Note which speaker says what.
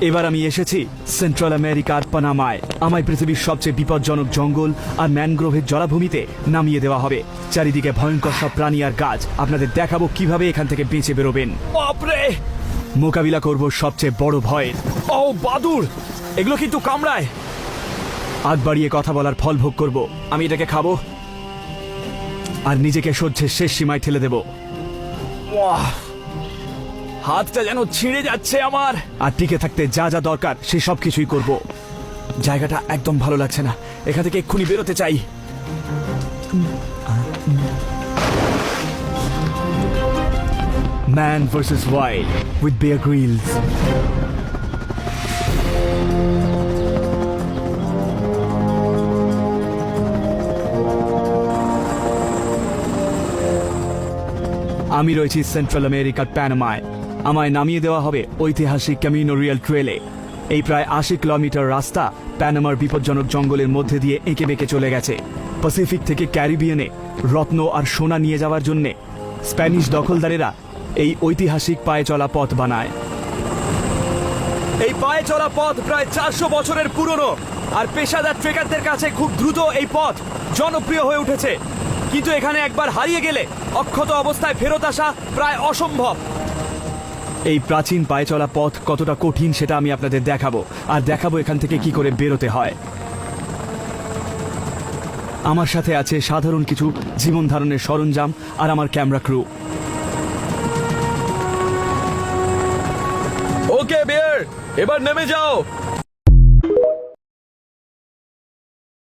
Speaker 1: এবার আমি এসেছি সেন্ট্রাল আমেরিকার পানামায়। আমায় পৃথিবীর সবচেয়ে বিপজ্জনক জঙ্গল আর ম্যানগ্রোভের জলাভূমিতে নামিয়ে দেওয়া হবে। চারিদিকে ভয়ঙ্কর সব প্রাণী আর গাছ। আপনাদের দেখাবো কিভাবে এখান থেকে বেঁচে বেরোবেন। বাপরে! মোকাবিলা করব সবচেয়ে বড় ভয়। ও বাদুড়! এগুলো কিন্তু কামড়ায়। আগ বাড়িয়ে কথা বলার ফল ভোগ করব। আমি এটাকে খাবো আর নিজেকে সহ্যের শেষ সীমায় ঠেলে দেব। হাতটা যেন ছিঁড়ে যাচ্ছে আমার। আর টিকে থাকতে যা যা দরকার সে সব কিছুই করব। জায়গাটা একদম ভালো লাগছে না, এখান থেকে এক্ষুনি বেরোতে চাই। Man versus wild with Bear Grylls. আমি রয়েছি সেন্ট্রাল আমেরিকার প্যানামায়। আমায় নামিয়ে দেওয়া হবে ঐতিহাসিক ক্যামিনো রিয়াল ট্রেলে। এই প্রায় ৮০ কিলোমিটার রাস্তা প্যানামার বিপজ্জনক জঙ্গলের মধ্যে দিয়ে এঁকে বেঁকে চলে গেছে। প্যাসিফিক থেকে ক্যারিবিয়ানে রত্ন আর সোনা নিয়ে যাওয়ার জন্যে স্প্যানিশ দখলদারেরা এই ঐতিহাসিক পায়ে চলা পথ বানায়। এই পায়ে চলা পথ প্রায় ৪০০ বছরের পুরনো, আর পেশাদার ট্রেকারদের কাছে খুব দ্রুত এই পথ জনপ্রিয় হয়ে উঠেছে। কিন্তু এখানে একবার হারিয়ে গেলে অক্ষত অবস্থায় ফেরত আসা প্রায় অসম্ভব। এই প্রাচীন পায়ে চলা পথ কতটা কঠিন সেটা আমি আপনাদের দেখাবো, আর দেখাবো এখান থেকে কি করে বেরোতে হয়। আমার সাথে আছে সাধারণ কিছু জীবন ধারণের সরঞ্জাম আর আমার ক্যামেরা ক্রু। ওকে বিয়ার, এবার নেমে যাও।